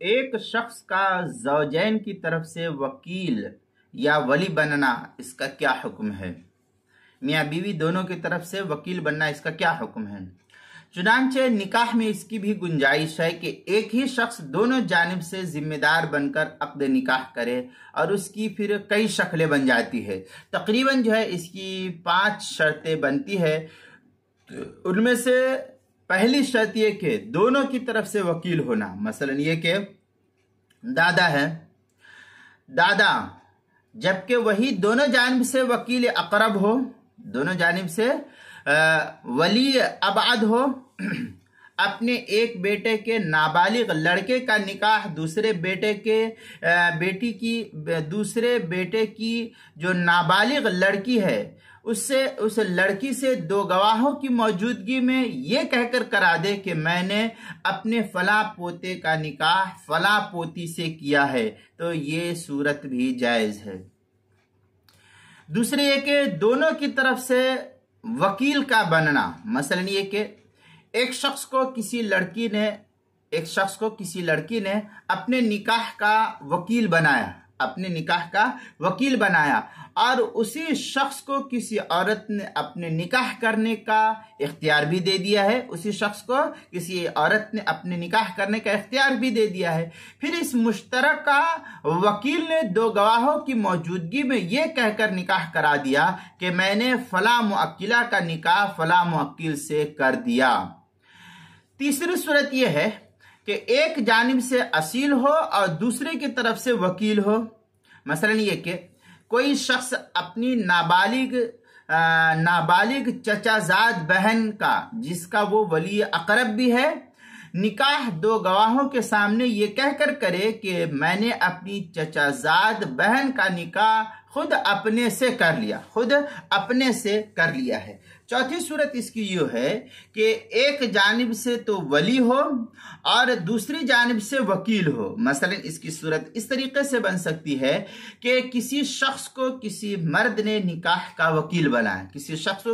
एक शख्स का ज़ौजैन की तरफ से वकील या वली बनना, इसका क्या हुक्म है? मियाँ बीवी दोनों की तरफ से वकील बनना, इसका क्या हुक्म है? चुनांचे निकाह में इसकी भी गुंजाइश है कि एक ही शख्स दोनों जानिब से जिम्मेदार बनकर अक़्द निकाह करे और उसकी फिर कई शक्लें बन जाती है। तकरीबन जो है इसकी 5 शर्तें बनती है। उनमें से पहली शर्त यह कि दोनों की तरफ से वकील होना। मसलन ये कि दादा है, दादा जबकि वही दोनों जानिब से वकील अक़रब हो, दोनों जानिब से वली अबाद हो, अपने एक बेटे के नाबालिग लड़के का निकाह दूसरे बेटे की जो नाबालिग लड़की है उससे, उस लड़की से 2 गवाहों की मौजूदगी में ये कहकर करा दे कि मैंने अपने फला पोते का निकाह फला पोती से किया है, तो ये सूरत भी जायज़ है। दूसरे ये कि दोनों की तरफ से वकील का बनना। मसलन ये कि एक शख्स को किसी लड़की ने अपने निकाह का वकील बनाया, और उसी शख्स को किसी औरत ने अपने निकाह करने का इख्तियार भी दे दिया है, फिर इस मुश्तरका वकील ने 2 गवाहों की मौजूदगी में यह कहकर निकाह करा दिया कि मैंने फला मुअक्किला का निकाह फला मुअक्किल से कर दिया। तीसरी सूरत यह है कि एक जानिब से असील हो और दूसरे की तरफ से वकील हो। मसलन ये कि कोई शख्स अपनी नाबालिग चचाजाद बहन का, जिसका वो वली अक़रब भी है, निकाह 2 गवाहों के सामने ये कहकर करे कि मैंने अपनी चचाजाद बहन का निकाह खुद अपने से कर लिया है। चौथी सूरत इसकी यूँ है कि एक जानिब से तो वली हो और दूसरी जानिब से वकील हो। मसलन इसकी सूरत इस तरीके से बन सकती है कि किसी शख्स को किसी मर्द ने निकाह का वकील बनाया,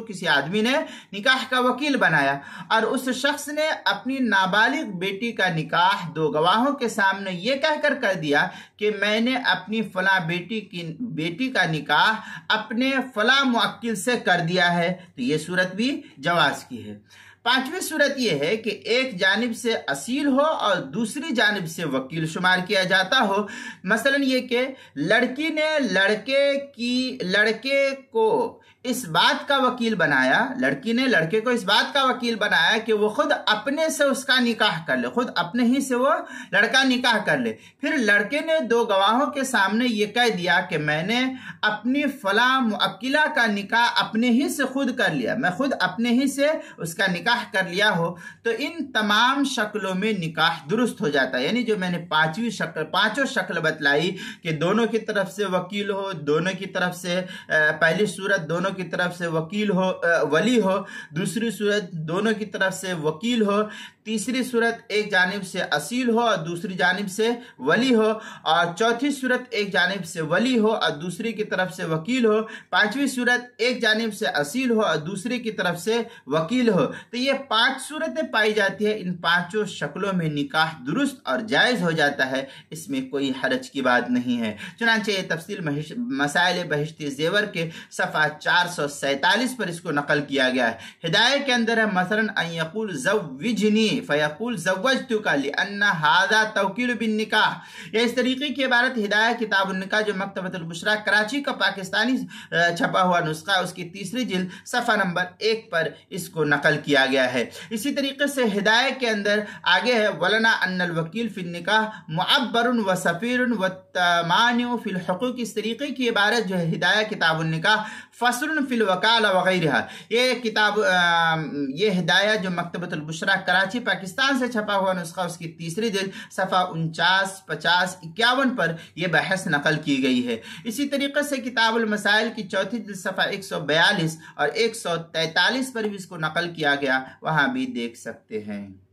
किसी आदमी ने निकाह का वकील बनाया, और उस शख्स ने अपनी नाबालिग बेटी का निकाह 2 गवाहों के सामने ये कहकर कर दिया कि मैंने अपनी फला बेटी का निकाह अपने फला मुअक्किल से कर दिया है, तो ये सूरत भी जवाज की है। 5वीं सूरत यह है कि एक जानिब से असील हो और दूसरी जानिब से वकील शुमार किया जाता हो। मसलन ये कि लड़की ने लड़के को इस बात का वकील बनाया, लड़की ने लड़के को इस बात का वकील बनाया कि वो खुद अपने से उसका निकाह कर ले, खुद अपने ही से वो लड़का निकाह कर ले। फिर लड़के ने 2 गवाहों के सामने ये कह दिया कि मैंने अपनी फला मुअक्किला का निकाह अपने ही से खुद कर लिया, मैं खुद अपने ही से उसका निकाह कर लिया हो, तो इन तमाम शक्लों में निकाह दुरुस्त हो जाता है। यानी जो मैंने 5 शक्ल बतलाई कि दोनों की तरफ से वकील हो, दोनों की तरफ से पहली सूरत दोनों की तरफ से वली हो, दूसरी सूरत दोनों की तरफ से वकील हो, तीसरी सूरत एक जानिब से असील हो और दूसरी जानिब से वली हो, और चौथी सूरत एक जानिब से वली हो और दूसरी की तरफ से वकील हो, 5वीं सूरत एक जानिब से असील हो और दूसरी की तरफ से वकील हो। तो ये 5 सूरतें पाई जाती है। इन 5 शक्लों में निकाह दुरुस्त और जायज़ हो जाता है, इसमें कोई हरज की बात नहीं है। चुनांचे ये तफसील मसाइल बहिश्ती ज़ेवर के सफ़ा 447 पर इसको नकल किया गया है। हिदायत के अंदर है मसलन अन यक़ूल ज़व्विजनी फ़यक़ूल ज़व्वजतुका लिअन्ना हाज़ा तवकील बिन निकाह। इस तरीके की इबारत हिदायत किताबुन निकाह जो मकतबतुल बुशरा कराची का पाकिस्तानी छपा हुआ नुस्खा, उसकी 3री जिल्द सफ़ा नंबर 1 पर इसको नकल किया गया है। इसी तरीके से हिदायत के अंदर आगे है वलना अन्नल वकील फिन निकाह मुअब्बरुन व सफ़ीरुन व तमानिउ फिल हुकूक। इस तरीके की इबारत जो है हिदायत किताबुन निकाह फसरुन फिल वकाला वगैरहा, ये हिदायत जो मकतबतुल बुशरा कराची पाकिस्तान से छपा हुआ नुस्खा, उसकी 3री जिल्द सफ़ा 49, 50, 51 पर यह बहस नकल की गई है। इसी तरीके से किताबुल मसाइल की 4थी जिल्द सफ़ा 142 और 143 पर भी इसको नकल किया गया, वहां भी देख सकते हैं।